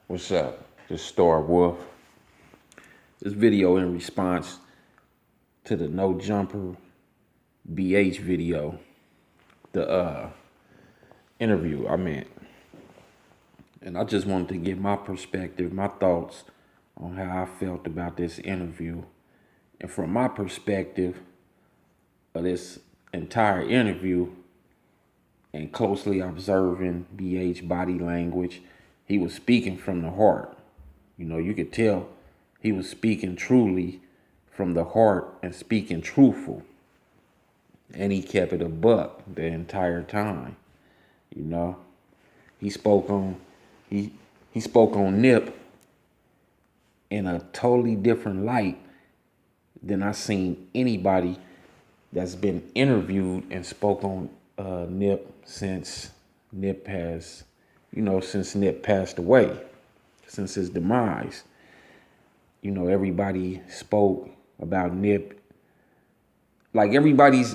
What's up? This is Starwolf. This video in response to the No Jumper BH video, the interview I meant. And I just wanted to give my perspective, my thoughts on how I felt about this interview. And from my perspective of this entire interview and closely observing BH body language, he was speaking from the heart. You know, you could tell he was speaking truly from the heart and speaking truthful. And he kept it a buck the entire time. You know, he spoke on Nip in a totally different light than I seen anybody that's been interviewed and spoke on Nip since Nip passed away, since his demise. You know, everybody spoke about Nip. Like everybody's,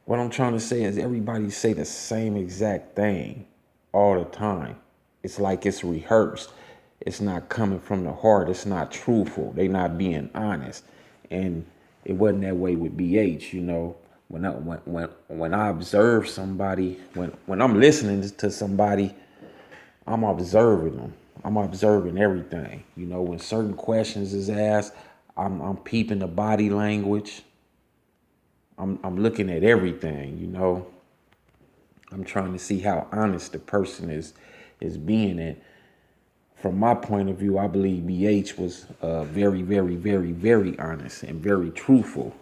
what I'm trying to say is everybody say the same exact thing all the time. It's like it's rehearsed. It's not coming from the heart. It's not truthful. They not being honest. And it wasn't that way with BH, you know. When I observe somebody, when I'm listening to somebody, I'm observing them. I'm observing everything. You know, when certain questions is asked, I'm peeping the body language. I'm looking at everything, you know. I'm trying to see how honest the person is being. And from my point of view, I believe BH was very, very, very, very honest and very truthful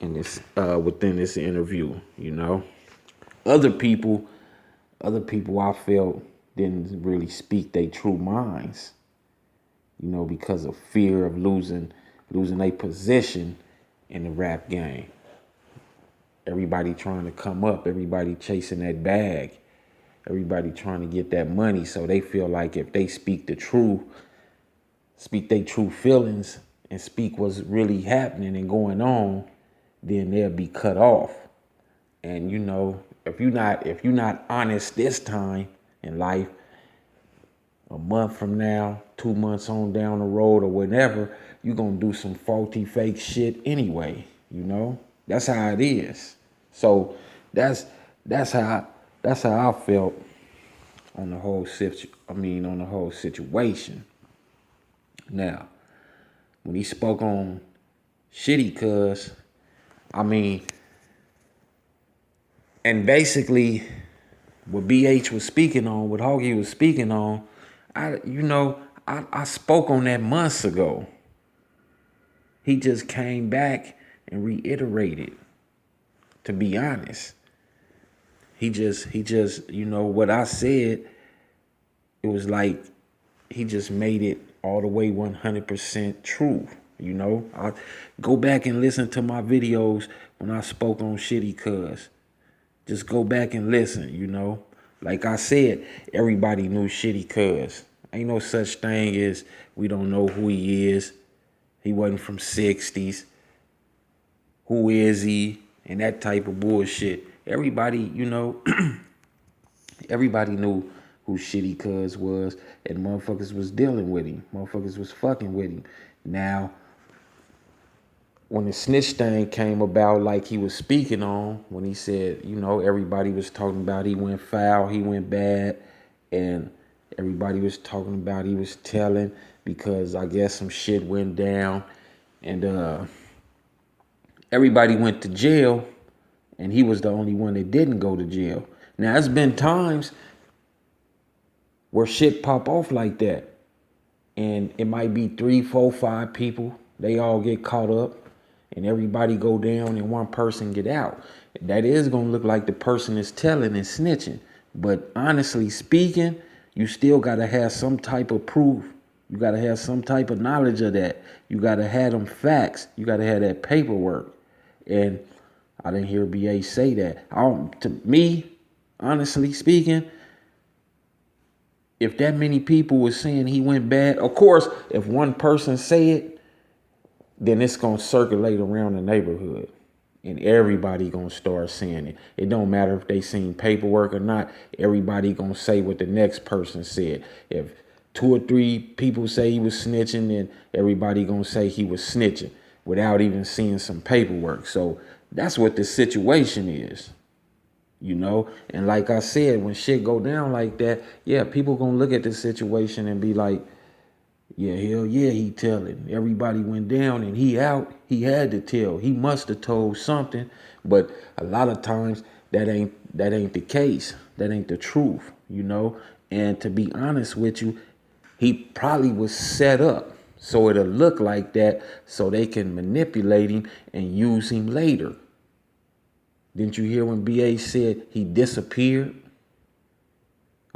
in this within this interview. You know, other people I felt didn't really speak their true minds. You know, because of fear of losing their position in the rap game. Everybody trying to come up, everybody chasing that bag, everybody trying to get that money. So they feel like if they speak their true feelings and speak what's really happening and going on, then they'll be cut off. And you know, if you're not honest this time in life, a month from now, 2 months on down the road or whatever, you're gonna do some faulty fake shit anyway, you know? That's how it is. So that's how I felt on the whole situation. Now, when he spoke on Shitty Cuz, and basically what BH was speaking on, what Hoggy was speaking on, I spoke on that months ago. He just came back and reiterated, to be honest. He just, you know, what I said, it was like he just made it all the way 100% true. You know, I go back and listen to my videos when I spoke on Shitty Cuz. Just go back and listen, you know. Like I said, everybody knew Shitty Cuz. Ain't no such thing as we don't know who he is. He wasn't from 60s. Who is he? And that type of bullshit. Everybody, you know, everybody knew who Shitty Cuz was, and motherfuckers was dealing with him. Motherfuckers was fucking with him. Now, when the snitch thing came about, like he was speaking on, when he said, you know, everybody was talking about he went foul, he went bad, and everybody was talking about he was telling because I guess some shit went down, and everybody went to jail, and he was the only one that didn't go to jail. Now, there's been times where shit pop off like that, and it might be 3, 4, 5 people. They all get caught up, and everybody go down, and one person get out. That is gonna look like the person is telling and snitching. But honestly speaking, you still gotta have some type of proof. You gotta have some type of knowledge of that. You gotta have them facts. You gotta have that paperwork. And I didn't hear BA say that. To me, honestly speaking, if that many people were saying he went bad, of course, if one person say it, then it's going to circulate around the neighborhood. And everybody gonna start saying it. It don't matter if they seen paperwork or not. Everybody gonna say what the next person said. If 2 or 3 people say he was snitching, then everybody gonna say he was snitching without even seeing some paperwork. So that's what the situation is, you know. And like I said, when shit go down like that, yeah, people gonna look at the situation and be like, yeah, hell yeah, he telling. Everybody went down and he out. He had to tell. He must have told something. But a lot of times that ain't the case. That ain't the truth, you know. And to be honest with you, he probably was set up so it'll look like that so they can manipulate him and use him later. Didn't you hear when BH said he disappeared?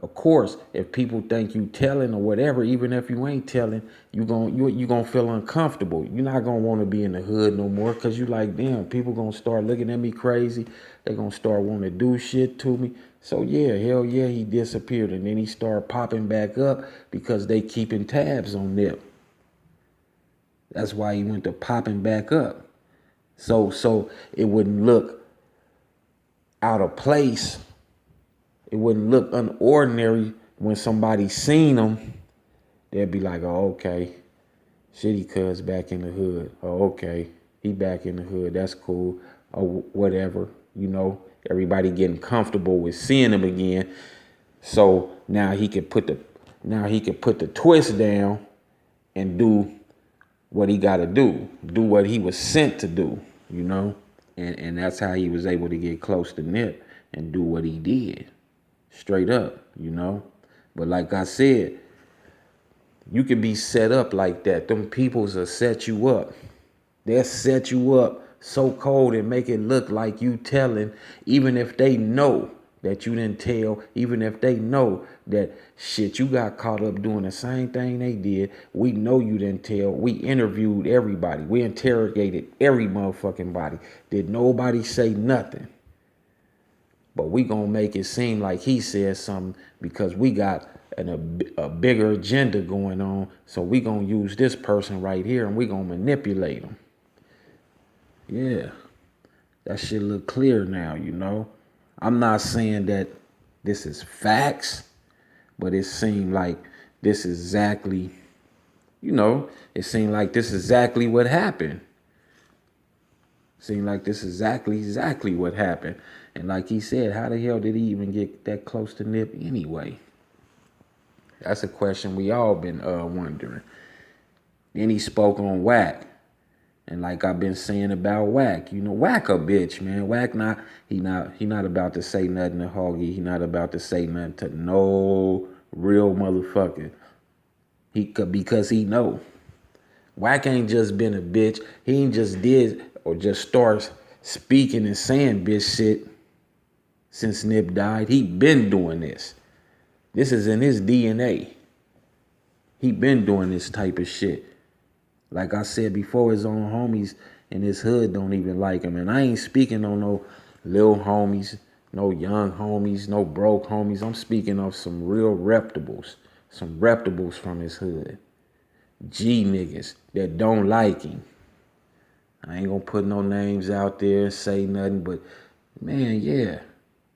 Of course, if people think you telling or whatever, even if you ain't telling, you gonna feel uncomfortable. You're not gonna want to be in the hood no more because you like, damn, people gonna start looking at me crazy. They gonna start wanting to do shit to me. So yeah, hell yeah, he disappeared. And then he started popping back up because they keeping tabs on them. That's why he went to popping back up. So it wouldn't look out of place. It wouldn't look unordinary when somebody seen him. They'd be like, oh, okay. Shitty cuz back in the hood. Oh, okay. He back in the hood. That's cool. Or whatever. You know, everybody getting comfortable with seeing him again. So now he could put the twist down and do what he gotta do. Do what he was sent to do, you know? And that's how he was able to get close to Nip and do what he did. Straight up, you know. But like I said, you can be set up like that. Them peoples will set you up. They'll set you up so cold and make it look like you telling, even if they know that you didn't tell, even if they know that shit, you got caught up doing the same thing they did. We know you didn't tell. We interviewed everybody. We interrogated every motherfucking body. Did nobody say nothing? But we gonna make it seem like he said something because we got a bigger agenda going on. So we gonna use this person right here and we gonna manipulate him. Yeah, that shit look clear now, you know. I'm not saying that this is facts, but it seemed like this is exactly, you know, it seemed like this is exactly what happened. Seemed like this is exactly what happened. And like he said, how the hell did he even get that close to Nip anyway? That's a question we all been wondering. Then he spoke on Wack. And like I've been saying about Wack, you know, Wack a bitch, man. Wack he not about to say nothing to Hoggy. He not about to say nothing to no real motherfucker. Because he know. Wack ain't just been a bitch. He ain't just did or just starts speaking and saying bitch shit since Nip died. He been doing this. This is in his DNA. He been doing this type of shit. Like I said before, his own homies in his hood don't even like him. And I ain't speaking on no little homies, no young homies, no broke homies. I'm speaking of some real reputables. Some reputables from his hood. G niggas that don't like him. I ain't gonna put no names out there and say nothing, but man, yeah.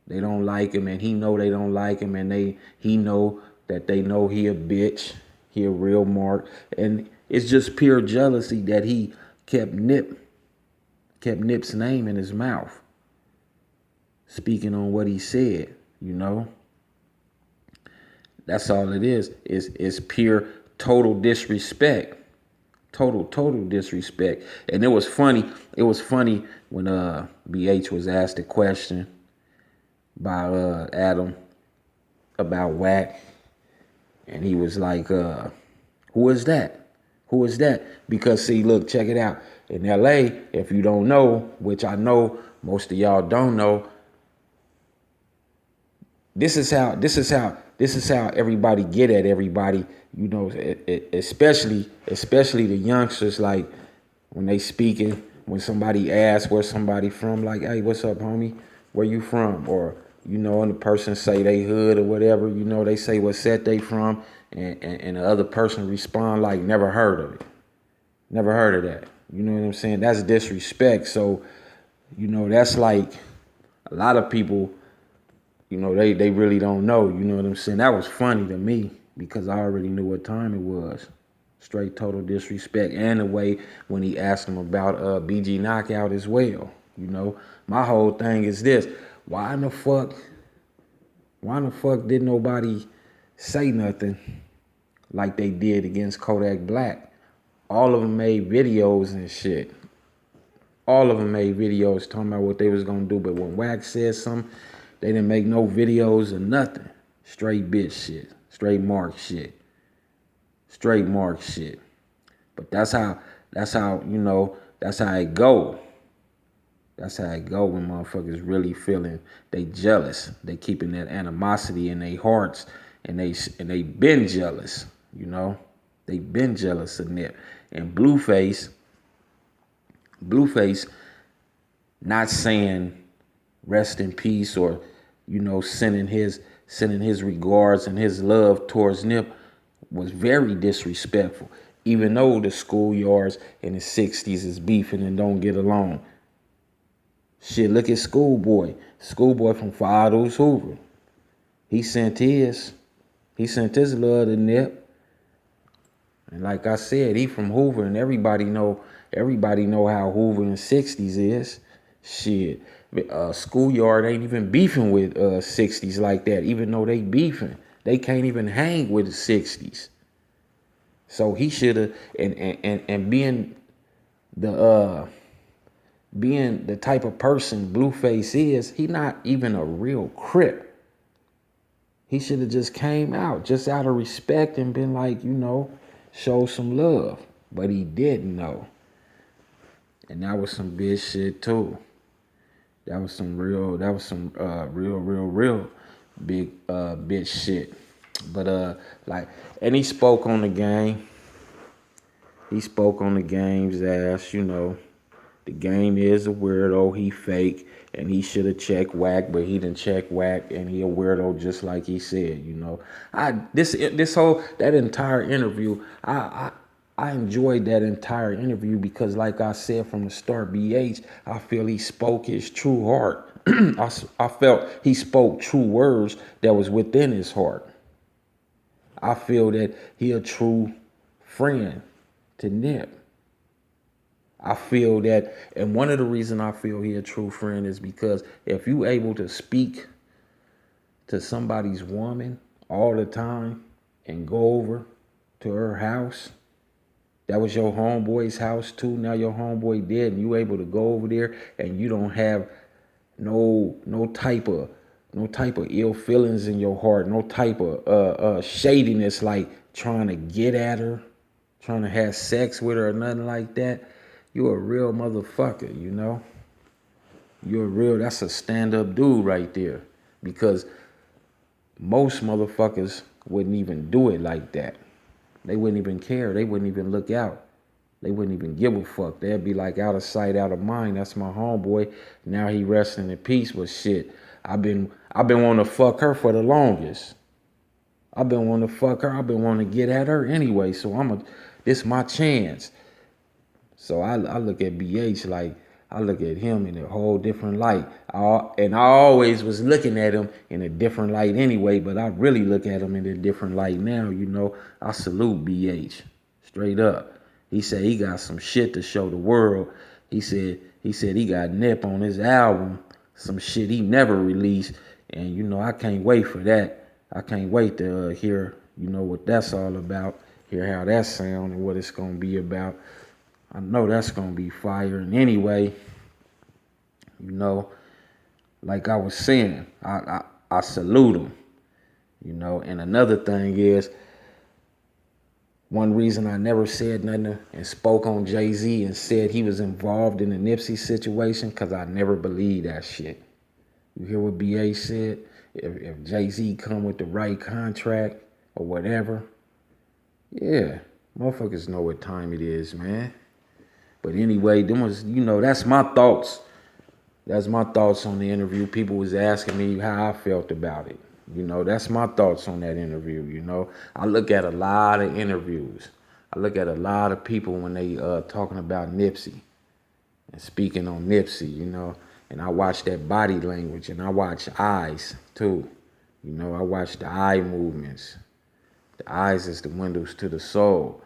They don't like him, and he know they don't like him, and he know that they know he a bitch. He a real mark. And it's just pure jealousy that he kept Nip's name in his mouth. Speaking on what he said, you know. That's all it is. It's pure total disrespect. Total disrespect. And it was funny when BH was asked a question by Adam about Wack. And he was like, who is that? Who is that? Because see, look, check it out. In LA, if you don't know, which I know most of y'all don't know, this is how everybody get at everybody, you know, especially the youngsters, like when they speaking, when somebody asks where somebody from, like, hey, what's up, homie? Where you from? Or, you know, and the person say they hood or whatever, you know, they say what set they from, and the other person respond like, never heard of it. Never heard of that. You know what I'm saying? That's disrespect. So You know, that's like a lot of people, you know, they really don't know. You know what I'm saying? That was funny to me because I already knew what time it was. Straight total disrespect. And the way when he asked him about BG Knockout as well. You know, my whole thing is this. Why in the fuck didn't nobody say nothing like they did against Kodak Black? All of them made videos and shit. All of them made videos talking about what they was gonna do. But when Wax said something, they didn't make no videos or nothing. Straight bitch shit. Straight mark shit. Straight mark shit. But that's how, you know, that's how it go. That's how it go when motherfuckers really feeling they jealous. They keeping that animosity in their hearts, and they been jealous, you know. They been jealous of Nip. And Blueface not saying rest in peace or, you know, sending his regards and his love towards Nip was very disrespectful. Even though the schoolyards in the 60s is beefing and don't get along. Shit, look at Schoolboy. Schoolboy from Fados Hoover. He sent his love to Nip. And like I said, he from Hoover, and everybody know how Hoover in the 60s is. Shit. Schoolyard ain't even beefing with 60s like that, even though they beefing. They can't even hang with the 60s. So he should have, and being the type of person Blueface is, he not even a real Crip. He should have just came out, just out of respect, and been like, you know, show some love. But he didn't know. And that was some bitch shit too. That was some real big bitch shit. But like, and he spoke on the game. He spoke on the game's ass, you know. The game is a weirdo, he fake, and he should have checked Whack, but he didn't check Whack, and he a weirdo just like he said, you know. That entire interview, I enjoyed that entire interview because, like I said from the start, BH, I feel he spoke his true heart. I felt he spoke true words that was within his heart. I feel that he a true friend to Nip. I feel that, and one of the reasons I feel he a true friend is because if you able to speak to somebody's woman all the time and go over to her house, that was your homeboy's house too. Now your homeboy dead, and you able to go over there and you don't have no type of ill feelings in your heart, no type of shadiness like trying to get at her, trying to have sex with her or nothing like that. You a real motherfucker, you know? That's a stand-up dude right there. Because most motherfuckers wouldn't even do it like that. They wouldn't even care. They wouldn't even look out. They wouldn't even give a fuck. They'd be like, out of sight, out of mind. That's my homeboy. Now he resting in peace. But shit, I've been wanting to fuck her for the longest. I've been wanting to fuck her. I've been wanting to get at her anyway. So this my chance. So I look at BH like, I look at him in a whole different light. And I always was looking at him in a different light anyway, but I really look at him in a different light now, you know. I salute BH, straight up. He said he got some shit to show the world. He said he got Nip on his album, some shit he never released. And, you know, I can't wait for that. I can't wait to hear, you know, what that's all about, hear how that sound and what it's going to be about. I know that's going to be fire. And anyway, you know, like I was saying, I salute him, you know. And another thing is, one reason I never said nothing and spoke on Jay-Z and said he was involved in the Nipsey situation, because I never believed that shit. You hear what BA said? If Jay-Z come with the right contract or whatever, yeah, motherfuckers know what time it is, man. But anyway, them was, you know, that's my thoughts. That's my thoughts on the interview. People was asking me how I felt about it. You know, that's my thoughts on that interview, you know. I look at a lot of interviews. I look at a lot of people when they talking about Nipsey. and speaking on Nipsey, you know. And I watch that body language, and I watch eyes too. You know, I watch the eye movements. The eyes is the windows to the soul.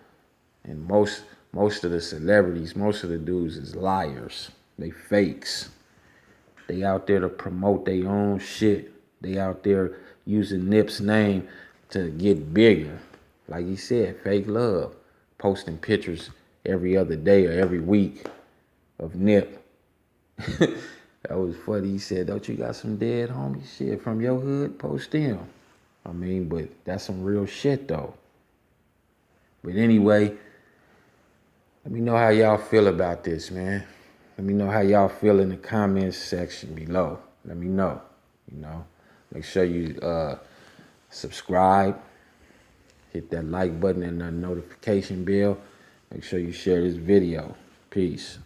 And most of the celebrities, most of the dudes is liars. They fakes. They out there to promote their own shit. They out there using Nip's name to get bigger. Like he said, fake love. Posting pictures every other day or every week of Nip. That was funny. He said, don't you got some dead homies shit from your hood? Post them. I mean, but that's some real shit though. But anyway, let me know how y'all feel about this, man. Let me know how y'all feel in the comments section below. Let me know, you know. Make sure you subscribe. Hit that like button and the notification bell. Make sure you share this video. Peace.